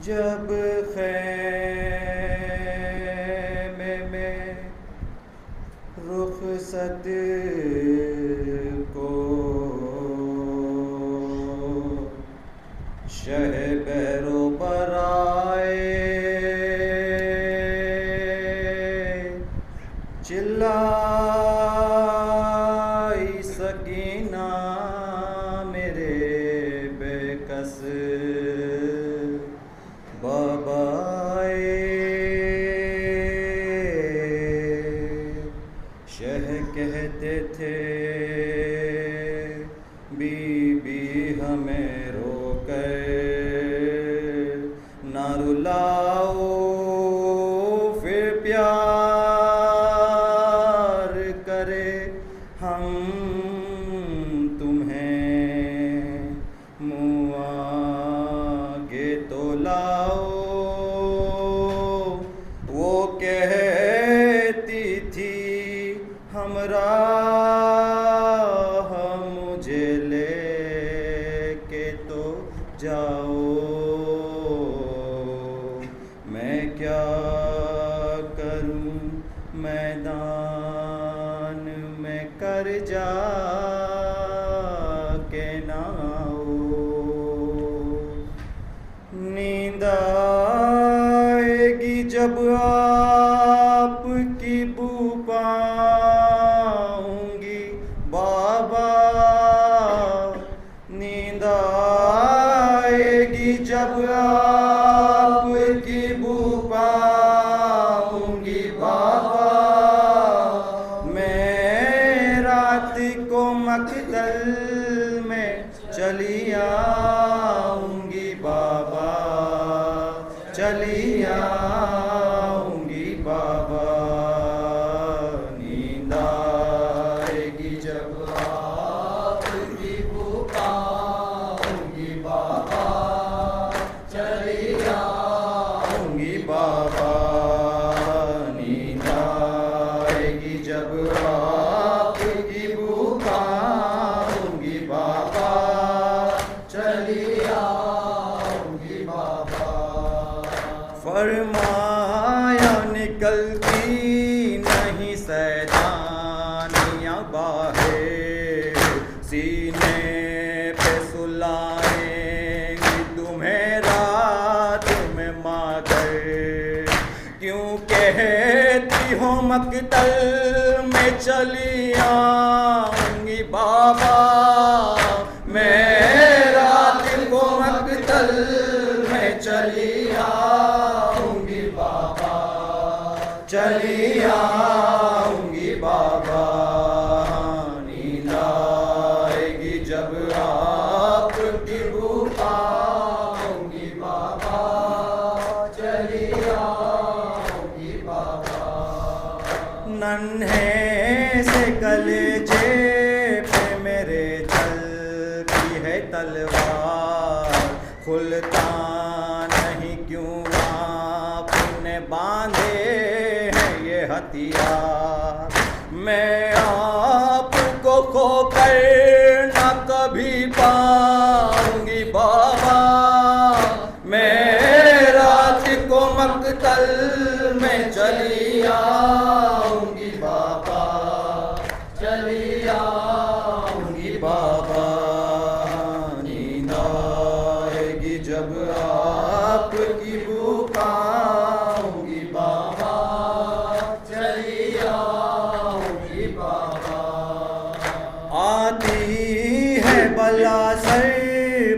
जब ख़ैमे में रुख़सत को शहबरो बराए चिल्लाई सकीना मेरे बेकस बाबाए। शह कहते थे बीबी हमें रोकर ना रुलाओ, फिर प्यार करे हम तुम्हें मुँह आगे तो लाओ। वो कहती थी हमरा मुझे लेके तो जाओ, मैं क्या करूं मैदान में कर जा के ना आओ। नींद आएगी जब आपकी बू पाऊंगी बाबा, नींद आएगी जब आपकी बू पाऊंगी बाबा। मैं रात को मकतल में चली आऊंगी बाबा, चली आऊंगी बाबा। नींद आएगी जब आपकी बू पाऊंगी बाबा, चली आऊंगी बाबा। नींद आएगी जब आपकी बू पाऊंगी बाबा, चली आऊंगी बाबा। फरमाया निकलती नहीं सैतानियाँ बाहर, सीने पे सुलाएंगी तुम्हें रात में मागर। क्यों कहती हो मकतल में चली आऊंगी बाबा, मैं रात को मकतल में चली आऊंगी बाबा, चली आऊंगी बाबा। नींद आएगी जब आपकी बू पाऊंगी बाबा, चली आऊंगी बाबा। नन्हे से कलेजे पे मेरे चलती है तलवार, खुलता नहीं क्यों आपने बांधे हैं ये हथियार। मैं आपको खोकर न कभी पाऊंगी बाबा, मैं रात को मकतल में चली आऊंगी बाबा, चली आऊंगी बाबा। नींद आएगी जब आपकी बू पाऊंगी बाबा, चली आऊंगी बाबा। आती है बला सर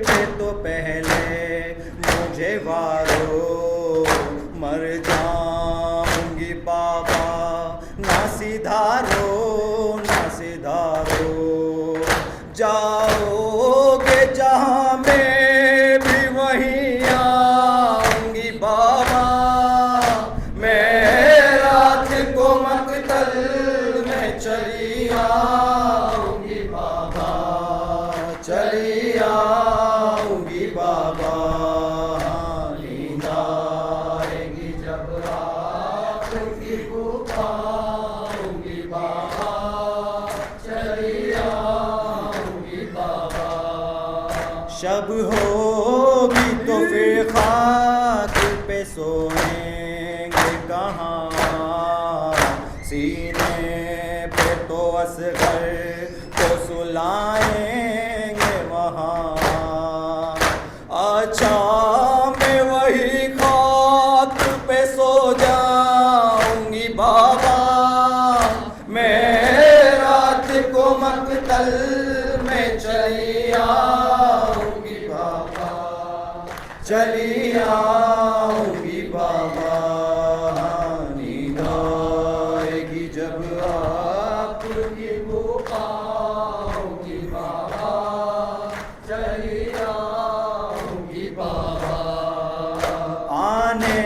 पे तो पहले मुझे वारो, मर जाऊंगी बाबा ना सिधारो, ना सिधारो। जाओगे जहाँ मैं भी वहीं आऊंगी बाबा, मैं रात को मकतल में चली आऊंगी बाबा, चली आऊंगी बाबा। नींद आएगी जब आपकी बू पाऊंगी बाबा, चली आऊंगी बाबा। शब होगी तो फिर खाक अच्छा मैं वही खाक पे सो जाऊंगी बाबा, मैं रात को मक्तल में चली आऊंगी बाबा, चली आऊंगी बाबा। नींद आएगी जब आपकी पुकारूंगी बाबा, चली आऊंगी बाबा। आने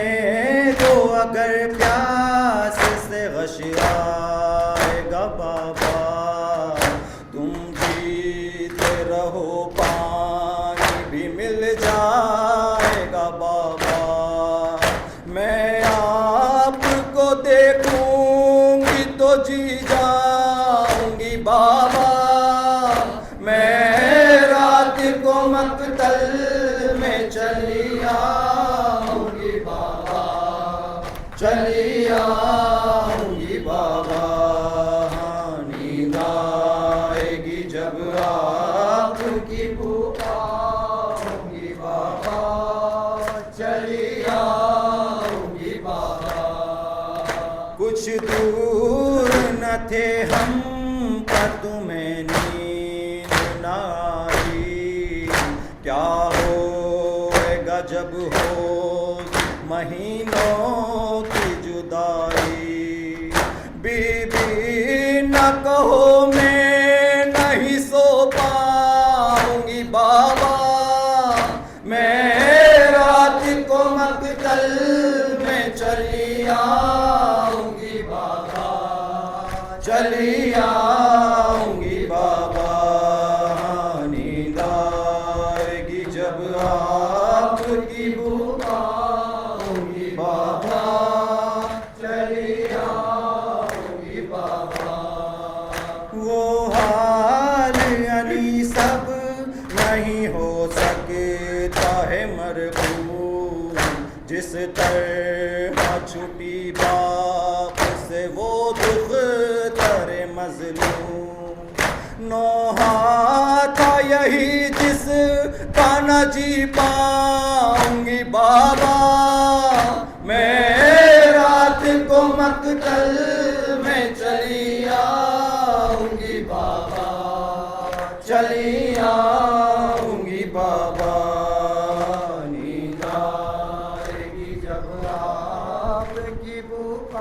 दो अगर प्यास से गशियाएगा बाबा, तुम जीते रहो पानी भी मिल जाएगा बाबा। मैं आपको देखूंगी तो जी जाऊंगी बाबा, मैं रात को मक्तल में चली आऊंगी बाबा, चली आऊंगी बाबा। नींद आएगी जब आपकी पुकारूंगी बाबा, चली आऊंगी बाबा। कुछ दूर न थे हम पर तुम्हें नींद न आई, क्या होएगा जब हो महीनों की जुदाई। बीबी न कहो मैं नहीं सो पाऊंगी बाबा, मैं रात को मक्तल में चली आऊंगी बाबा, चली आऊंगी बाबा। नींद आएगी जब आपकी पुकारूंगी बाबा, चली आऊंगी बाबा। वो हाल यानी सब नहीं हो सकता है मरहूम, जिस तरह छुटी बाप से वो दुख तरे मजलूम। नोहा था यही जिस का न जी पाऊंगी बाबा, मैं रात को मक्तल में चली आऊंगी बाबा, चली आऊंगी बाबा। नींद आएगी जब आपकी पुकार